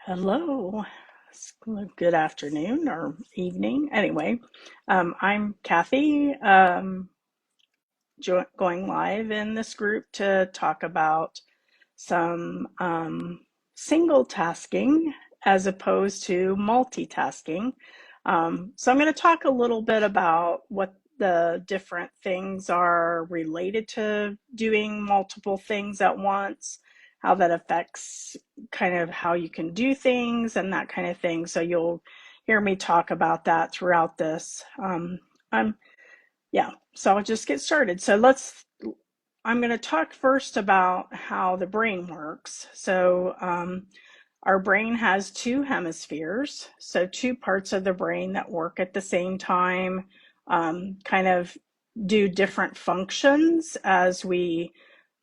Hello. Good afternoon or evening. Anyway, I'm Kathy, going live in this group to talk about some single tasking as opposed to multitasking. So I'm going to talk a little bit about what the different things are related to doing multiple things at once, how that affects kind of how you can do things and that kind of thing. So you'll hear me talk about that throughout this. I'm yeah, so I'll just get started. I'm going to talk first about how the brain works. Our brain has two hemispheres, so two parts of the brain that work at the same time, kind of do different functions as we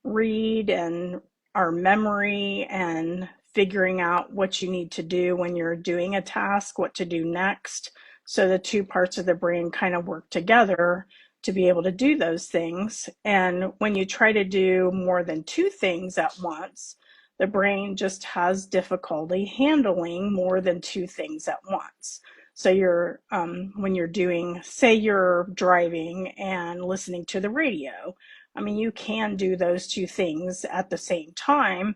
read and our memory and figuring out what you need to do when you're doing a task, what to do next. So the two parts of the brain kind of work together to be able to do those things. And when you try to do more than two things at once, the brain just has difficulty handling more than two things at once. So when you're doing, say you're driving and listening to the radio, I mean, you can do those two things at the same time,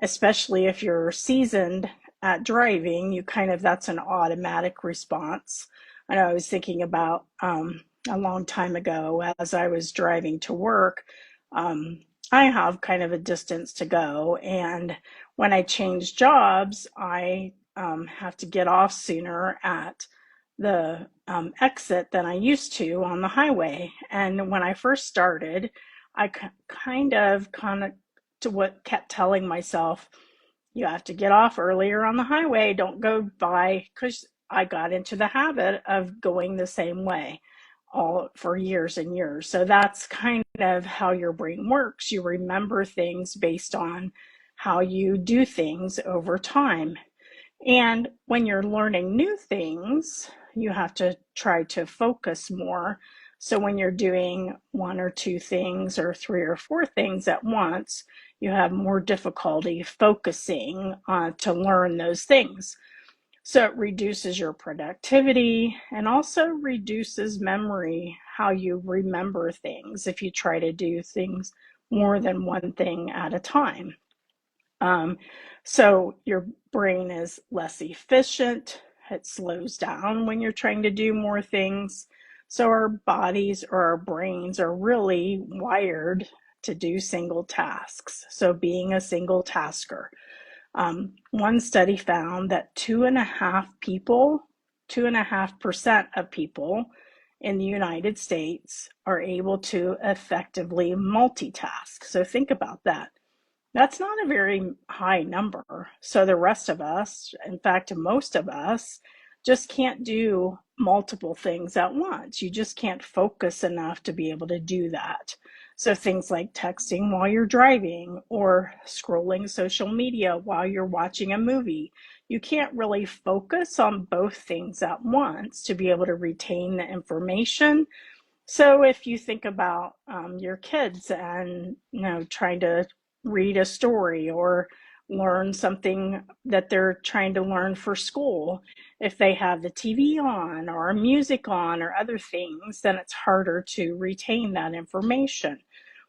especially if you're seasoned at driving, that's an automatic response. I know I was thinking about a long time ago as I was driving to work. I have kind of a distance to go, and when I change jobs, I have to get off sooner at the exit than I used to on the highway. And when I first started, I kind of to what kept telling myself, you have to get off earlier on the highway, don't go by, because I got into the habit of going the same way all for years and years. So that's kind of how your brain works. You remember things based on how you do things over time. And when you're learning new things, you have to try to focus more. So when you're doing one or two things or three or four things at once, you have more difficulty focusing to learn those things. So it reduces your productivity and also reduces memory, how you remember things if you try to do things more than one thing at a time. So your brain is less efficient. It slows down when you're trying to do more things. So our bodies or our brains are really wired to do single tasks. So being a single tasker. One study found that 2.5% of people in the United States are able to effectively multitask. So think about that. That's not a very high number. So the rest of us, in fact, most of us, just can't do multiple things at once. You just can't focus enough to be able to do that. So things like texting while you're driving or scrolling social media while you're watching a movie, you can't really focus on both things at once to be able to retain the information. So if you think about your kids and trying to read a story or learn something that they're trying to learn for school, if they have the TV on or music on or other things, then it's harder to retain that information.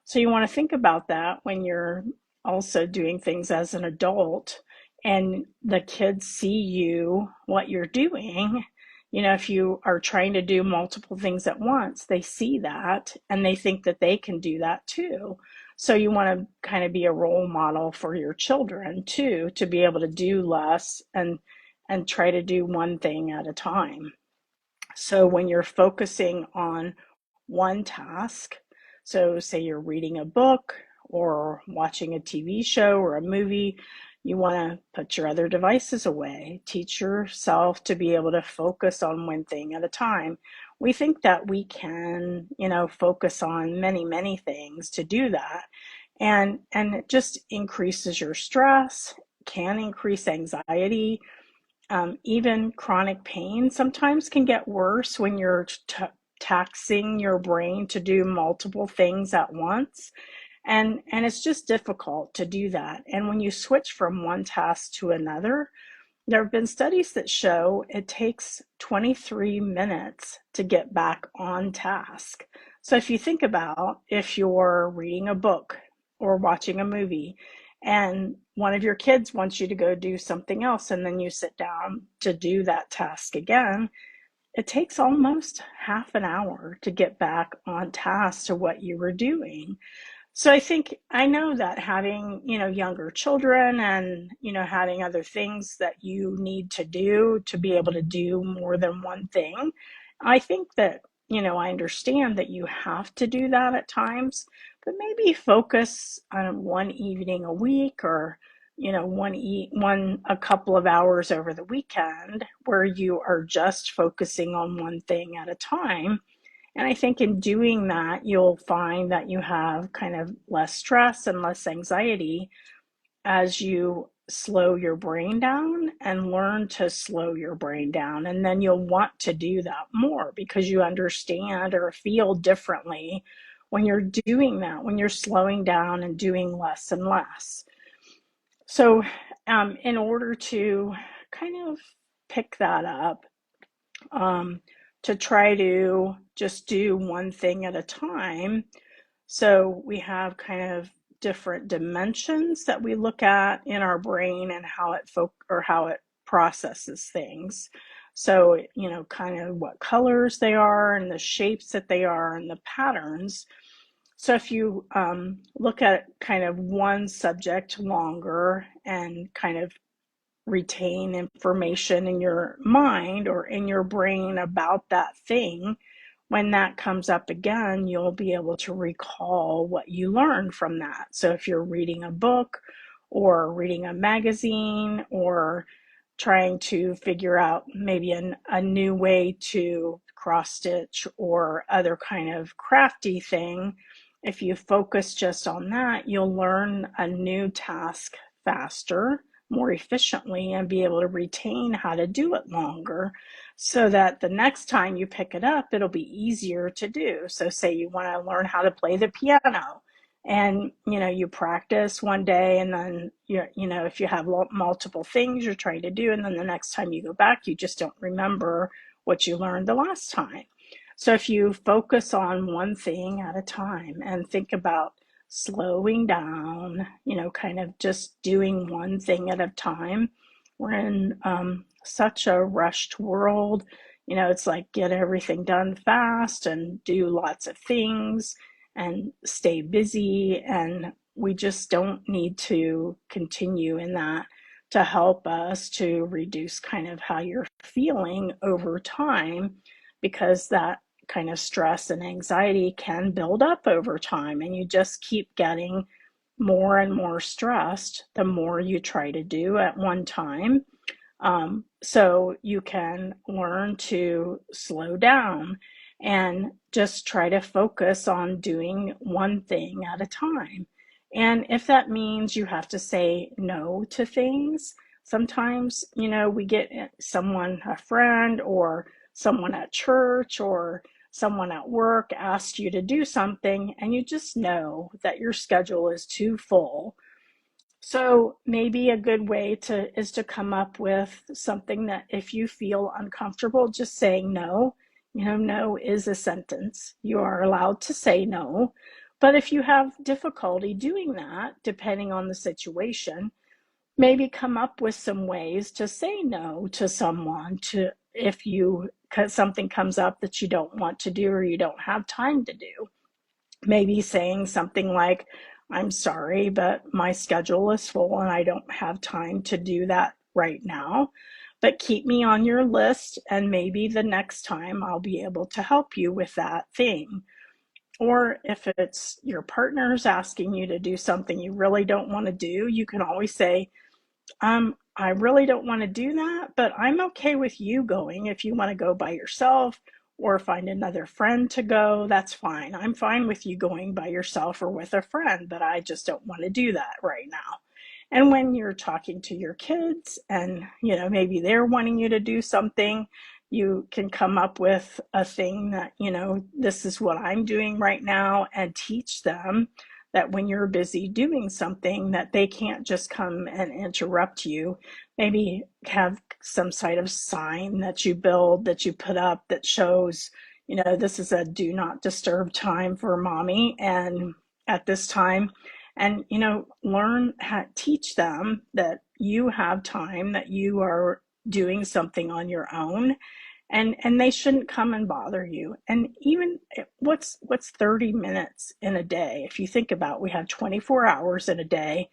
So you want to think about that when you're also doing things as an adult and the kids see what you're doing. If you are trying to do multiple things at once, they see that and they think that they can do that too. So you want to kind of be a role model for your children too, to be able to do less and try to do one thing at a time. So when you're focusing on one task, so say you're reading a book or watching a TV show or a movie, you want to put your other devices away. Teach yourself to be able to focus on one thing at a time. We think that we can, focus on many, many things to do that. And it just increases your stress, can increase anxiety. Even chronic pain sometimes can get worse when you're taxing your brain to do multiple things at once. And it's just difficult to do that. And when you switch from one task to another, there have been studies that show it takes 23 minutes to get back on task. So if you think about if you're reading a book or watching a movie and one of your kids wants you to go do something else and then you sit down to do that task again, it takes almost half an hour to get back on task to what you were doing. So I think I know that having, younger children and, having other things that you need to do to be able to do more than one thing, I think that, I understand that you have to do that at times, but maybe focus on one evening a week or, one a couple of hours over the weekend where you are just focusing on one thing at a time. And I think in doing that, you'll find that you have kind of less stress and less anxiety as you slow your brain down and learn to slow your brain down. And then you'll want to do that more because you understand or feel differently when you're doing that, when you're slowing down and doing less and less. So, in order to kind of pick that up, um, to try to just do one thing at a time. So we have kind of different dimensions that we look at in our brain and how it processes things. So, kind of what colors they are and the shapes that they are and the patterns. So if you look at kind of one subject longer and kind of retain information in your mind or in your brain about that thing, when that comes up again, you'll be able to recall what you learned from that. So if you're reading a book or reading a magazine or trying to figure out maybe a new way to cross stitch or other kind of crafty thing, if you focus just on that, you'll learn a new task faster, more efficiently, and be able to retain how to do it longer so that the next time you pick it up, it'll be easier to do. So say you want to learn how to play the piano and you practice one day and then if you have multiple things you're trying to do and then the next time you go back you just don't remember what you learned the last time. So if you focus on one thing at a time and think about slowing down, kind of just doing one thing at a time. We're in such a rushed world. It's like get everything done fast and do lots of things and stay busy. And we just don't need to continue in that to help us to reduce kind of how you're feeling over time, because that kind of stress and anxiety can build up over time and you just keep getting more and more stressed the more you try to do at one time. So you can learn to slow down and just try to focus on doing one thing at a time. And if that means you have to say no to things, sometimes, we get someone, a friend or someone at church or someone at work asks you to do something and you just know that your schedule is too full. So maybe a good way is to come up with something that if you feel uncomfortable just saying no, no is a sentence. You are allowed to say no. But if you have difficulty doing that, depending on the situation, maybe come up with some ways to say no to someone to if you cause something comes up that you don't want to do or you don't have time to do. Maybe saying something like, I'm sorry, but my schedule is full and I don't have time to do that right now. But keep me on your list, and maybe the next time I'll be able to help you with that thing. Or if it's your partner's asking you to do something you really don't want to do, you can always say, I really don't want to do that, but I'm okay with you going. If you want to go by yourself or find another friend to go, that's fine. I'm fine with you going by yourself or with a friend, but I just don't want to do that right now. And when you're talking to your kids and, maybe they're wanting you to do something, you can come up with a thing that, this is what I'm doing right now and teach them that when you're busy doing something that they can't just come and interrupt you. Maybe have some sort of sign that you build, that you put up, that shows, this is a do not disturb time for mommy, and at this time, and learn how teach them that you have time, that you are doing something on your own, and they shouldn't come and bother you. And even what's 30 minutes in a day? If you think about, we have 24 hours in a day,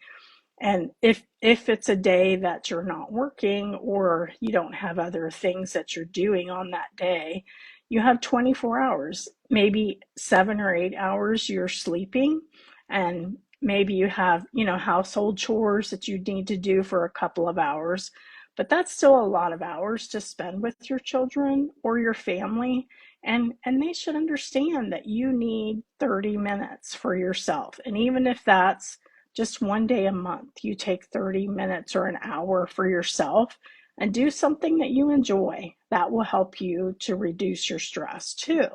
and if it's a day that you're not working, or you don't have other things that you're doing on that day, you have 24 hours. Maybe 7 or 8 hours you're sleeping, and maybe you have, household chores that you need to do for a couple of hours. But that's still a lot of hours to spend with your children or your family. And they should understand that you need 30 minutes for yourself. And even if that's just one day a month, you take 30 minutes or an hour for yourself and do something that you enjoy. That will help you to reduce your stress too.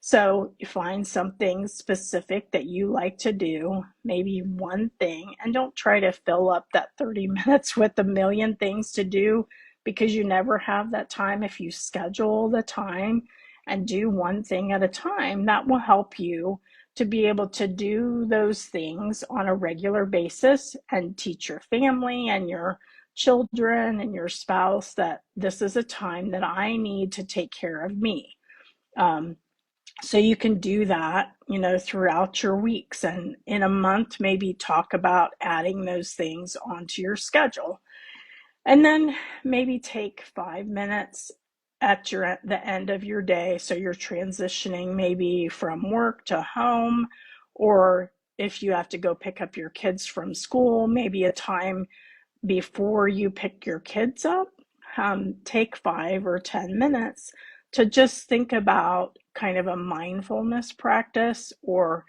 So you find something specific that you like to do, maybe one thing, and don't try to fill up that 30 minutes with a million things to do, because you never have that time. If you schedule the time and do one thing at a time, that will help you to be able to do those things on a regular basis, and teach your family and your children and your spouse that this is a time that I need to take care of me. Um, so you can do that, throughout your weeks, and in a month, maybe talk about adding those things onto your schedule. And then maybe take 5 minutes at the end of your day. So you're transitioning maybe from work to home, or if you have to go pick up your kids from school, maybe a time before you pick your kids up, take 5 or 10 minutes to just think about kind of a mindfulness practice, or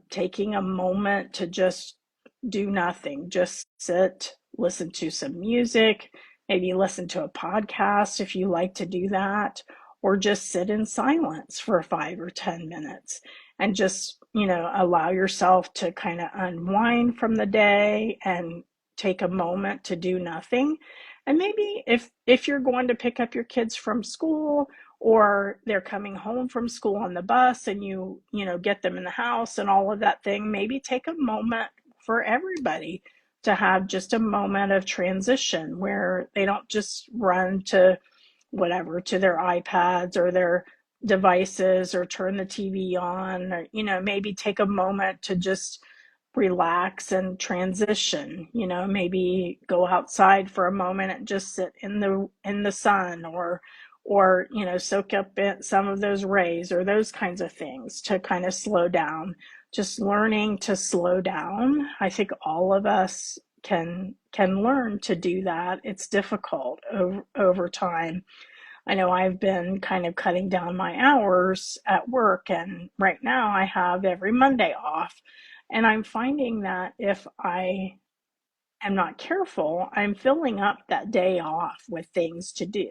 taking a moment to just do nothing, just sit, listen to some music, maybe listen to a podcast if you like to do that, or just sit in silence for 5 or 10 minutes and just, allow yourself to kind of unwind from the day and take a moment to do nothing. And maybe if you're going to pick up your kids from school, or they're coming home from school on the bus, and you get them in the house and all of that thing, maybe take a moment for everybody to have just a moment of transition, where they don't just run to whatever, to their iPads or their devices, or turn the TV on, or maybe take a moment to just relax and transition. Maybe go outside for a moment and just sit in the sun, or soak up some of those rays, or those kinds of things, to kind of slow down. Just learning to slow down. I think all of us can learn to do that. It's difficult over time. I know I've been kind of cutting down my hours at work, and right now I have every Monday off. And I'm finding that if I am not careful, I'm filling up that day off with things to do.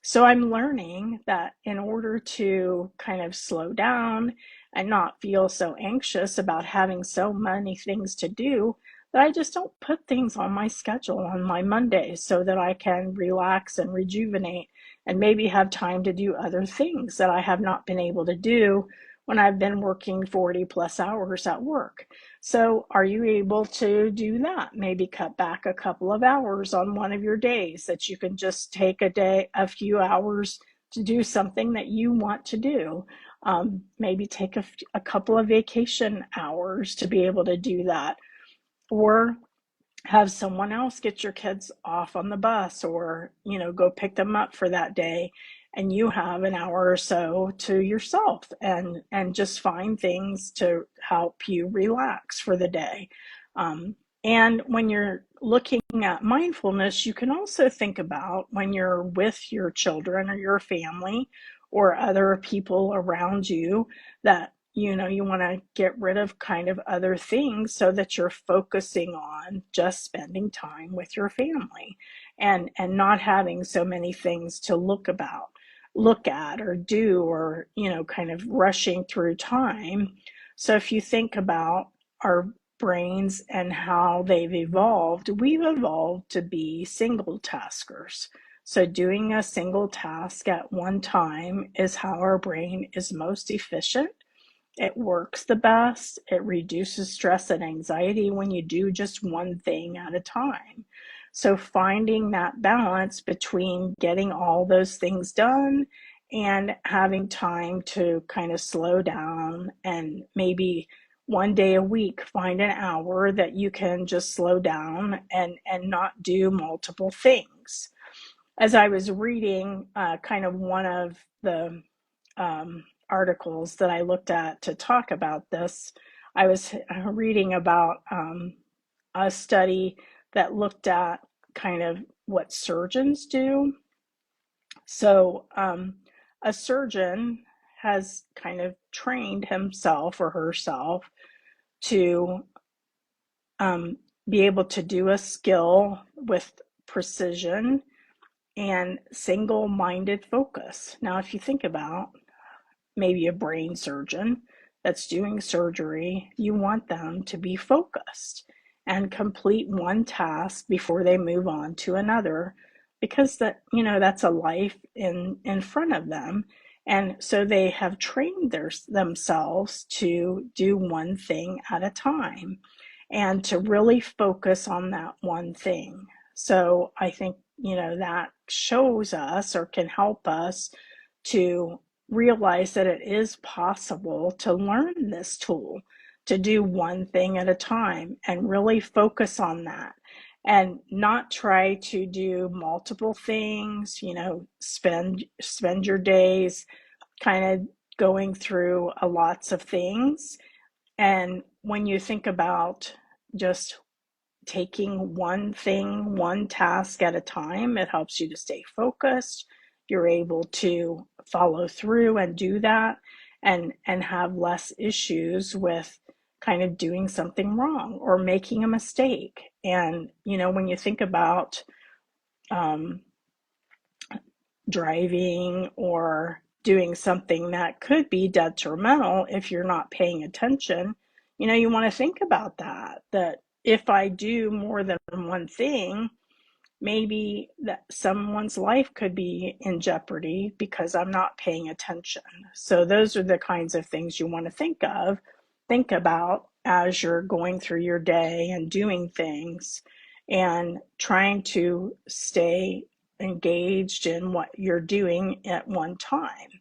So I'm learning that in order to kind of slow down and not feel so anxious about having so many things to do, that I just don't put things on my schedule on my Mondays, so that I can relax and rejuvenate, and maybe have time to do other things that I have not been able to do when I've been working 40 plus hours at work. So are you able to do that? Maybe cut back a couple of hours on one of your days, that you can just take a few hours to do something that you want to do. Maybe take a couple of vacation hours to be able to do that, or have someone else get your kids off on the bus, or go pick them up for that day, and you have an hour or so to yourself, and just find things to help you relax for the day. And when you're looking at mindfulness, you can also think about when you're with your children or your family or other people around you, that you want to get rid of kind of other things, so that you're focusing on just spending time with your family, and not having so many things to look at or do, or kind of rushing through time. So if you think about our brains and how they've evolved, we've evolved to be single taskers. So doing a single task at one time is how our brain is most efficient. It works the best. It reduces stress and anxiety when you do just one thing at a time. So finding that balance between getting all those things done and having time to kind of slow down, and maybe one day a week find an hour that you can just slow down and not do multiple things. As I was reading kind of one of the articles that I looked at to talk about this, I was reading about a study that looked at kind of what surgeons do. So, a surgeon has kind of trained himself or herself to um, be able to do a skill with precision and single minded focus. Now, if you think about maybe a brain surgeon that's doing surgery, you want them to be focused and complete one task before they move on to another, because that, that's a life in front of them. And so they have trained themselves to do one thing at a time and to really focus on that one thing. So I think, that shows us or can help us to realize that it is possible to learn this tool, to do one thing at a time and really focus on that, and not try to do multiple things, spend your days kind of going through lots of things. And when you think about just taking one thing, one task at a time, it helps you to stay focused. You're able to follow through and do that, and have less issues with kind of doing something wrong or making a mistake. And when you think about um, driving or doing something that could be detrimental if you're not paying attention, you want to think about that if I do more than one thing, maybe that someone's life could be in jeopardy because I'm not paying attention. So those are the kinds of things you want to think about as you're going through your day and doing things and trying to stay engaged in what you're doing at one time.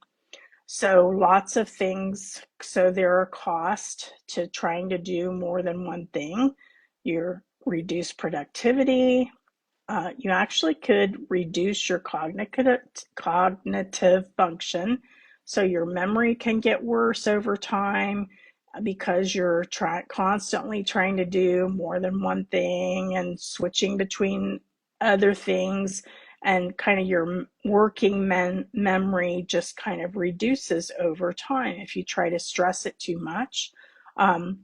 So lots of things. So there are costs to trying to do more than one thing. You reduce productivity. You actually could reduce your cognitive function. So your memory can get worse over time because you're constantly trying to do more than one thing and switching between other things, and kind of your working memory just kind of reduces over time if you try to stress it too much. Um,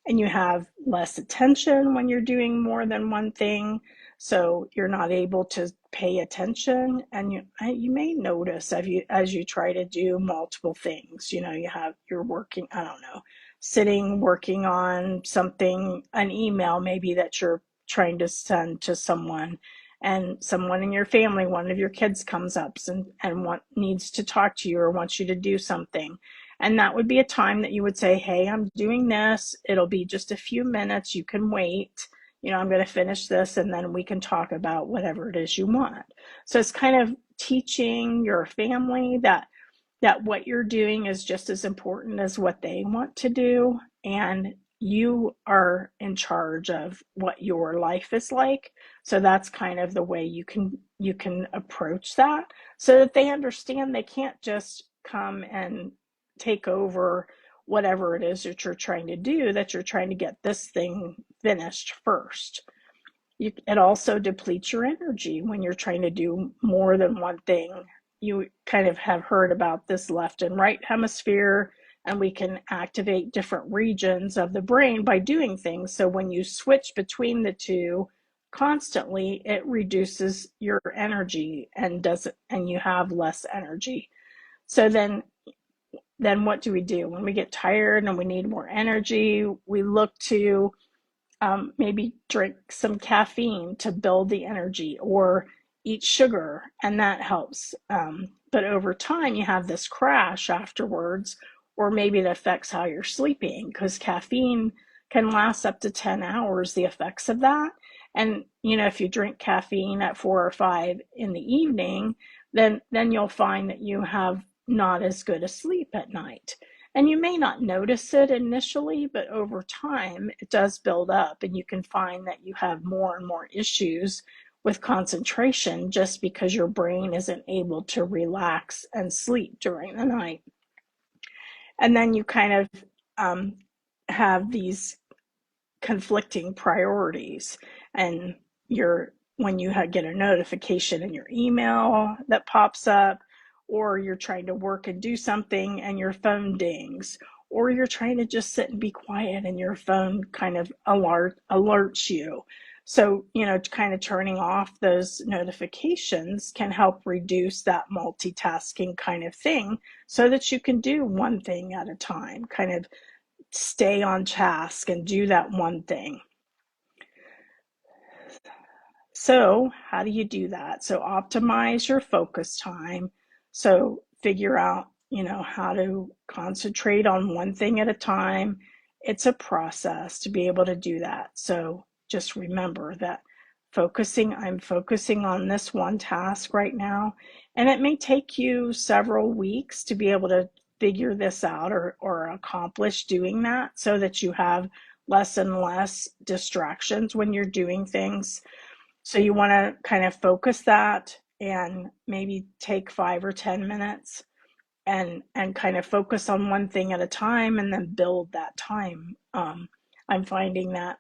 and you have less attention when you're doing more than one thing, so you're not able to pay attention. And you may notice as you try to do multiple things, you're working, I don't know, sitting working on something, an email maybe that you're trying to send to someone, and someone in your family, one of your kids comes up and needs to talk to you or wants you to do something. And that would be a time that you would say, hey, I'm doing this. It'll be just a few minutes. You can wait. I'm going to finish this and then we can talk about whatever it is you want. So it's kind of teaching your family that what you're doing is just as important as what they want to do, and you are in charge of what your life is like. So that's kind of the way you can approach that, so that they understand they can't just come and take over whatever it is that you're trying to do, that you're trying to get this thing finished first. It also depletes your energy when you're trying to do more than one thing. You kind of have heard about this left and right hemisphere, and we can activate different regions of the brain by doing things. So when you switch between the two constantly, it reduces your energy and you have less energy. So then then what do? When we get tired and we need more energy, we look to maybe drink some caffeine to build the energy or eat sugar, and that helps. But over time, you have this crash afterwards, or maybe it affects how you're sleeping because caffeine can last up to 10 hours, the effects of that. And, if you drink caffeine at 4 or 5 in the evening, then you'll find that you have not as good a sleep at night. And you may not notice it initially, but over time it does build up, and you can find that you have more and more issues with concentration just because your brain isn't able to relax and sleep during the night. And then you kind of have these conflicting priorities, and when you get a notification in your email that pops up, or you're trying to work and do something and your phone dings, or you're trying to just sit and be quiet and your phone kind of alerts you. So, kind of turning off those notifications can help reduce that multitasking kind of thing so that you can do one thing at a time, kind of stay on task and do that one thing. So how do you do that? So optimize your focus time. So figure out, how to concentrate on one thing at a time. It's a process to be able to do that. So just remember that I'm focusing on this one task right now, and it may take you several weeks to be able to figure this out or accomplish doing that so that you have less and less distractions when you're doing things. So you want to kind of focus that and maybe take 5 or 10 minutes and kind of focus on one thing at a time and then build that time. I'm finding that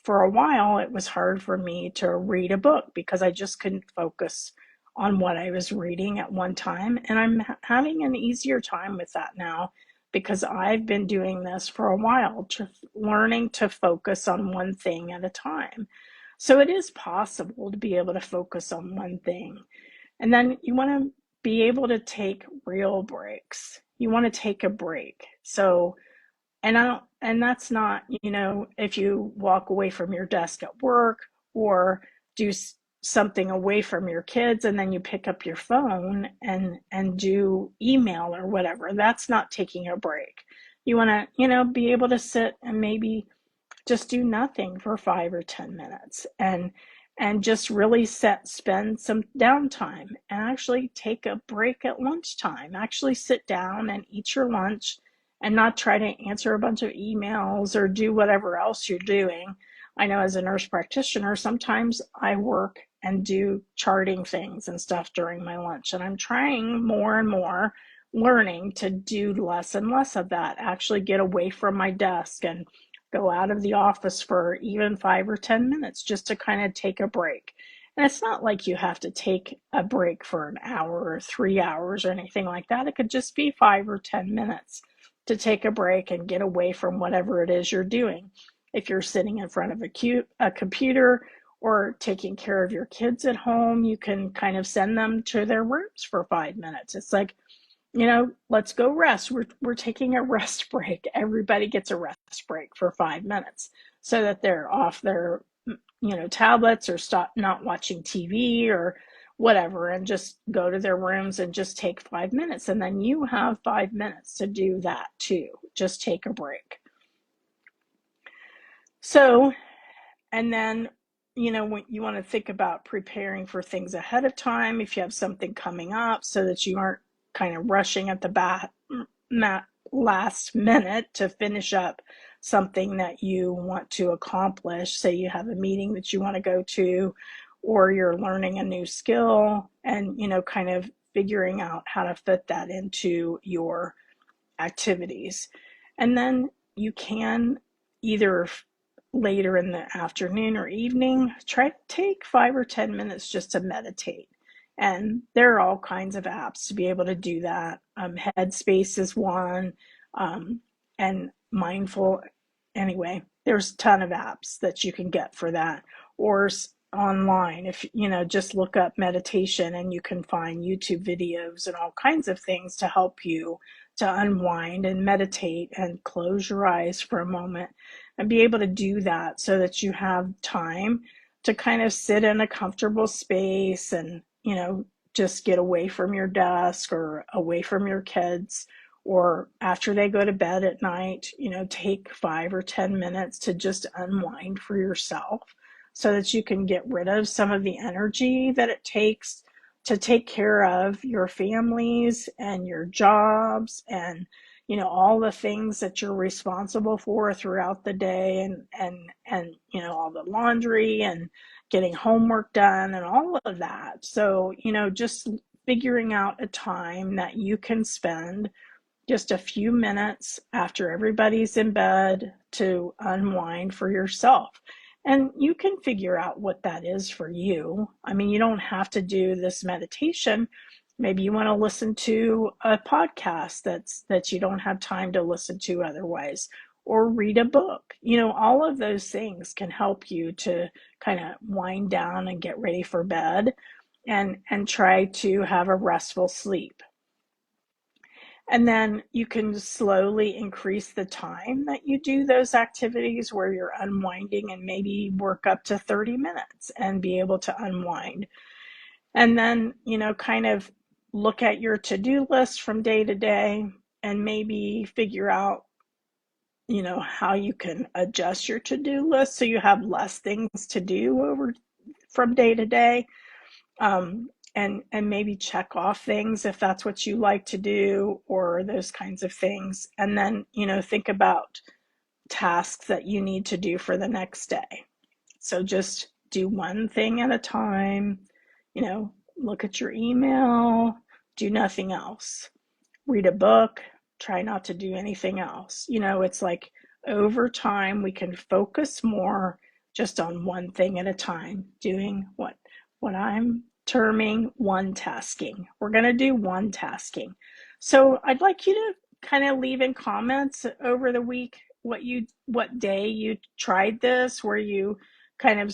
for a while it was hard for me to read a book because I just couldn't focus on what I was reading at one time, and I'm having an easier time with that now because I've been doing this for a while, learning to focus on one thing at a time. So it is possible to be able to focus on one thing. And then you want to be able to take real breaks. You want to take a break. So, and that's not, if you walk away from your desk at work or do something away from your kids and then you pick up your phone and do email or whatever. That's not taking a break. You want to, be able to sit and maybe just do nothing for 5 or 10 minutes and just really spend some downtime and actually take a break at lunchtime. Actually sit down and eat your lunch and not try to answer a bunch of emails or do whatever else you're doing. I know as a nurse practitioner, sometimes I work and do charting things and stuff during my lunch, and I'm trying more and more, learning to do less and less of that, actually get away from my desk and go out of the office for even 5 or 10 minutes just to kind of take a break. And it's not like you have to take a break for an hour or 3 hours or anything like that. It could just be 5 or 10 minutes to take a break and get away from whatever it is you're doing. If you're sitting in front of a computer or taking care of your kids at home, you can kind of send them to their rooms for 5 minutes. It's like, let's go rest. We're taking a rest break. Everybody gets a rest break for 5 minutes so that they're off their, tablets or stop not watching TV or whatever and just go to their rooms and just take 5 minutes. And then you have 5 minutes to do that too. Just take a break. So, and then, when you want to think about preparing for things ahead of time, if you have something coming up so that you aren't kind of rushing at the last minute to finish up something that you want to accomplish. Say you have a meeting that you want to go to, or you're learning a new skill and, kind of figuring out how to fit that into your activities. And then you can either later in the afternoon or evening, try to take 5 or 10 minutes just to meditate. And there are all kinds of apps to be able to do that. Headspace is one, and Mindful. Anyway, there's a ton of apps that you can get for that. Or online, if just look up meditation and you can find YouTube videos and all kinds of things to help you to unwind and meditate and close your eyes for a moment and be able to do that so that you have time to kind of sit in a comfortable space and, just get away from your desk or away from your kids, or after they go to bed at night, take 5 or 10 minutes to just unwind for yourself so that you can get rid of some of the energy that it takes to take care of your families and your jobs and all the things that you're responsible for throughout the day, and all the laundry and getting homework done and all of that. So just figuring out a time that you can spend just a few minutes after everybody's in bed to unwind for yourself. And you can figure out what that is for you. I mean, you don't have to do this meditation. Maybe you want to listen to a podcast that you don't have time to listen to otherwise, or read a book. All of those things can help you to kind of wind down and get ready for bed and try to have a restful sleep. And then you can slowly increase the time that you do those activities where you're unwinding, and maybe work up to 30 minutes and be able to unwind. And then, kind of look at your to-do list from day to day and maybe figure out, how you can adjust your to-do list so you have less things to do from day to day. And maybe check off things if that's what you like to do, or those kinds of things. And then, think about tasks that you need to do for the next day. So just do one thing at a time, look at your email, do nothing else. Read a book, try not to do anything else. It's like over time we can focus more just on one thing at a time, doing what I'm terming one tasking. We're going to do one tasking. So I'd like you to kind of leave in comments over the week what day you tried this, where you kind of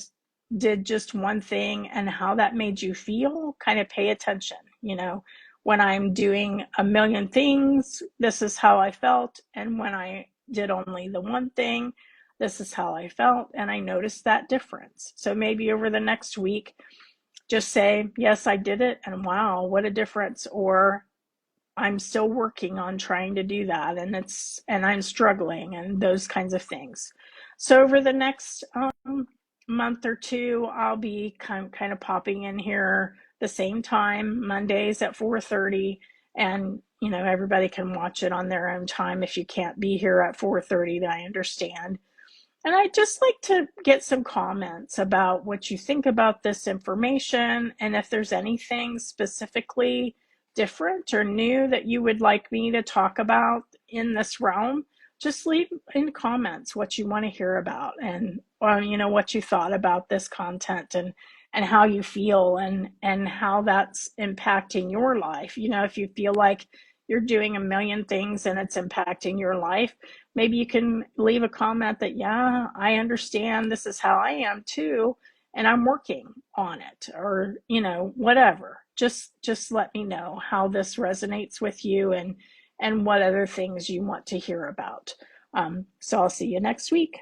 did just one thing and how that made you feel. Kind of pay attention. When I'm doing a million things, this is how I felt. And when I did only the one thing, this is how I felt. And I noticed that difference. So maybe over the next week, just say, yes, I did it, and wow, what a difference. Or I'm still working on trying to do that, and I'm struggling, and those kinds of things. So over the next month or two, I'll be kind of popping in here the same time, Mondays at 4:30, and everybody can watch it on their own time. If you can't be here at 4:30, I understand. And I'd just like to get some comments about what you think about this information, and if there's anything specifically different or new that you would like me to talk about in this realm. Just leave in comments what you want to hear about, and what you thought about this content, and how you feel, and how that's impacting your life. If you feel like you're doing a million things and it's impacting your life, maybe you can leave a comment that, yeah, I understand, this is how I am too, and I'm working on it, or whatever. Just let me know how this resonates with you, and what other things you want to hear about. So I'll see you next week.